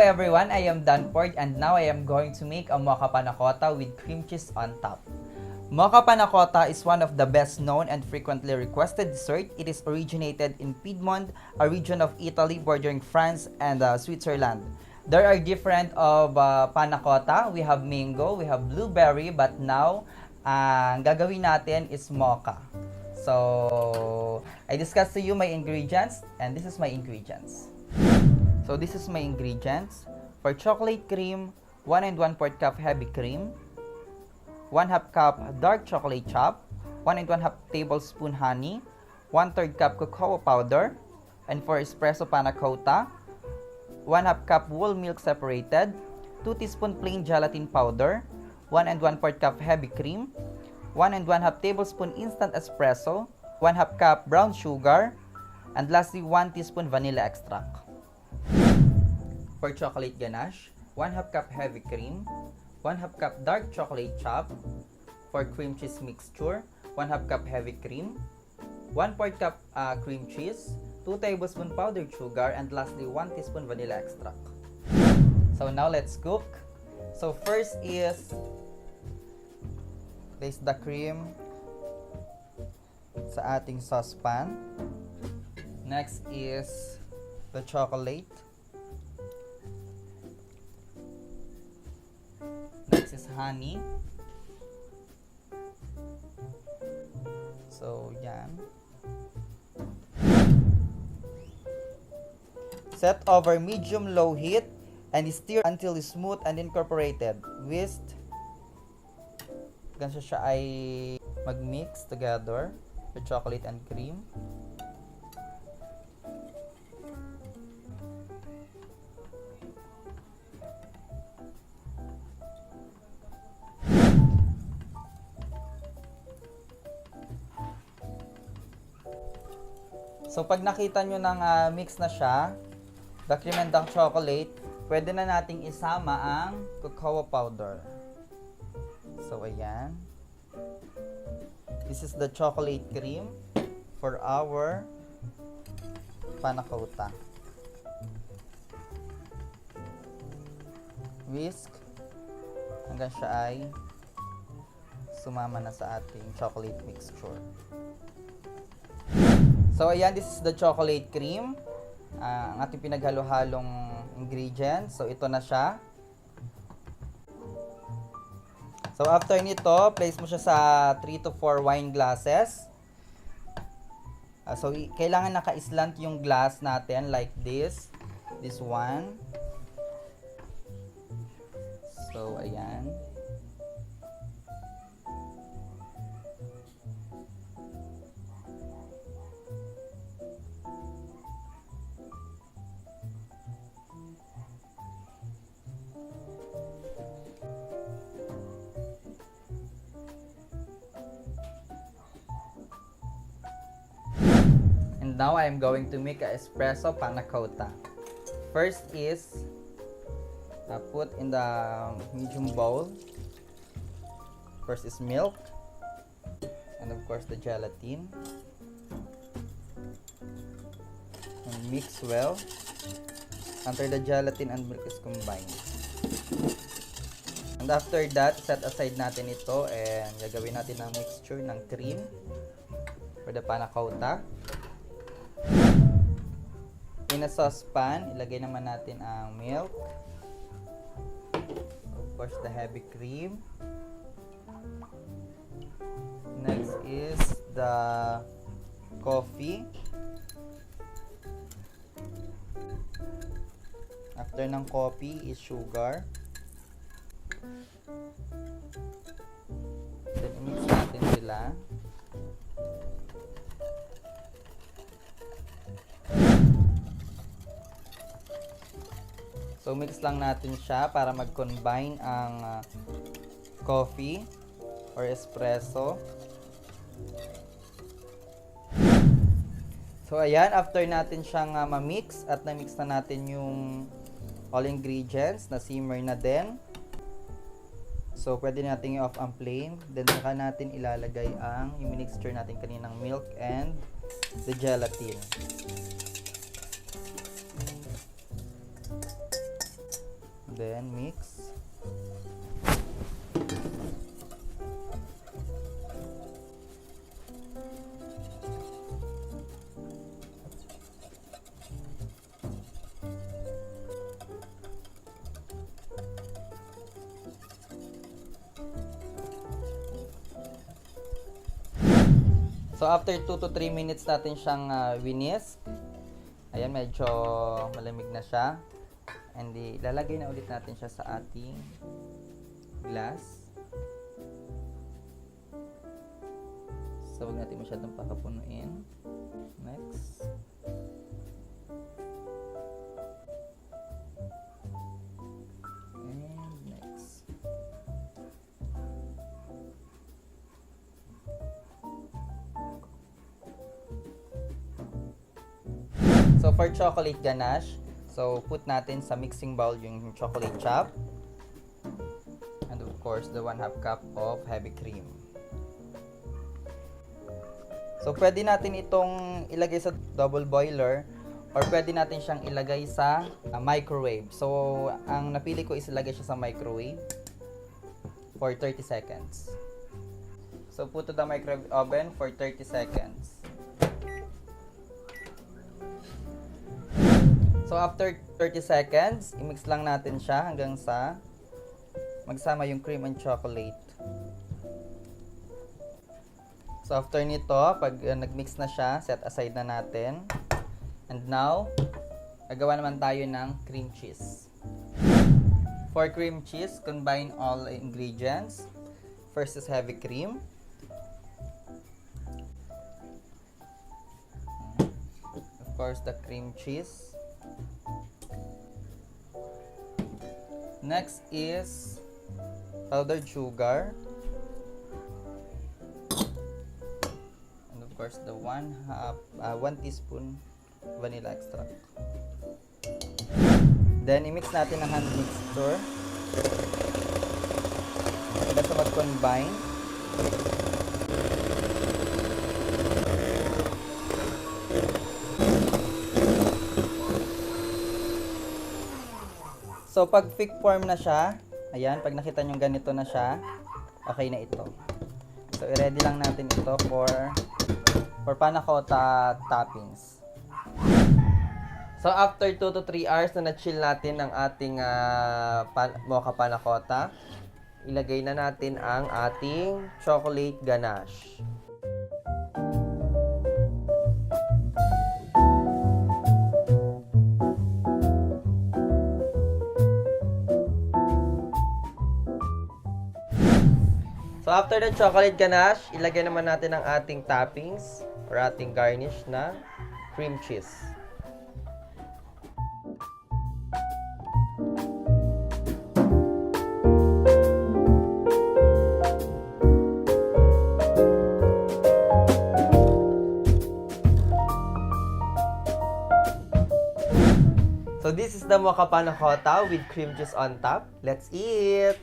everyone, I am Danford and now I am going to make a mocha panna cotta with cream cheese on top. Mocha panna cotta is one of the best known and frequently requested dessert. It is originated in Piedmont, a region of Italy bordering France and Switzerland. There are different of panna cotta. We have mango, we have blueberry, but now ang gagawin natin is mocha. So, I discussed to you my ingredients and this is my ingredients. So this is my ingredients. For chocolate cream, 1 1/4 cup heavy cream, 1/2 cup dark chocolate chop, 1 1/2 tablespoon honey, 1/3 cup cocoa powder, and for espresso panna cotta, 1/2 cup whole milk separated, 2 teaspoon plain gelatin powder, 1 1/4 cup heavy cream, 1 1/2 tablespoon instant espresso, 1/2 cup brown sugar, and lastly 1 teaspoon vanilla extract. For chocolate ganache, 1/2 cup heavy cream, 1/2 cup dark chocolate chop. For cream cheese mixture, 1/2 cup heavy cream, 1/4 cup cream cheese, 2 tablespoon powdered sugar, and lastly 1 teaspoon vanilla extract. So now let's cook. So first is place the cream sa ating saucepan. Next is the chocolate. Next is honey. So, yan. Set over medium-low heat and stir until smooth and incorporated. Whisk. Ganun siya ay mag-mix together with chocolate and cream. So, pag nakita nyo ng mix na siya, the cream and the chocolate, pwede na nating isama ang cocoa powder. So, ayan. This is the chocolate cream for our panna cotta. Whisk hanggang siya ay sumama na sa ating chocolate mixture. So, ayan, this is the chocolate cream. Ang ating pinaghalo-halong ingredients. So, ito na siya. So, after nito, place mo siya sa 3 to 4 wine glasses. So, kailangan naka-slant yung glass natin like this. This one. So, ayan. Now I am going to make a espresso panna cotta. First is put in the medium bowl. First is milk and of course the gelatin. And mix well until the gelatin and milk is combined. And after that, set aside natin ito and gagawin natin ang mixture ng cream for the panna cotta. In a saucepan, ilagay naman natin ang milk. Of course, the heavy cream. Next is the coffee. After ng coffee is sugar. Then, i-mix natin sila. So, mix lang natin siya para mag-combine ang coffee or espresso. So, ayan. After natin siyang ma-mix at na-mix na natin yung all ingredients, na-simmer na din. So, pwede natin i-off ang flame. Then, saka natin ilalagay ang yung mixture natin kaninang milk and the gelatin. Then mix. So after 2 to 3 minutes natin siyang whisk. Ayan, medyo malamig na siya. And ilalagay na ulit natin siya sa ating glass. So huwag natin masyadong pakapunuin. Next. And next. So for chocolate ganache, so put natin sa mixing bowl yung chocolate chop. And of course, the 1/2 cup of heavy cream. So pwede natin itong ilagay sa double boiler or pwede natin siyang ilagay sa microwave. So ang napili ko is ilagay siya sa microwave for 30 seconds. So put to the microwave oven for 30 seconds. So after 30 seconds, i-mix lang natin siya hanggang sa magsama yung cream and chocolate. So after nito, pag nag-mix na siya, set aside na natin. And now, gagawa naman tayo ng cream cheese. For cream cheese, combine all ingredients. First is heavy cream. Of course, the cream cheese. Next is powdered sugar. And of course, the 1 teaspoon vanilla extract. Then, i-mix natin ang hand mixture. Hanggang sa mag-combine. So, pag thick form na siya, ayan, pag nakita nyo ganito na siya, okay na ito. So, i-ready lang natin ito for panna cotta toppings. So, after 2 to 3 hours na na-chill natin ang ating mocha panna cotta, ilagay na natin ang ating chocolate ganache. So after the chocolate ganache, ilagay naman natin ang ating toppings or ating garnish na cream cheese. So this is the mocha panna cotta with cream cheese on top. Let's eat!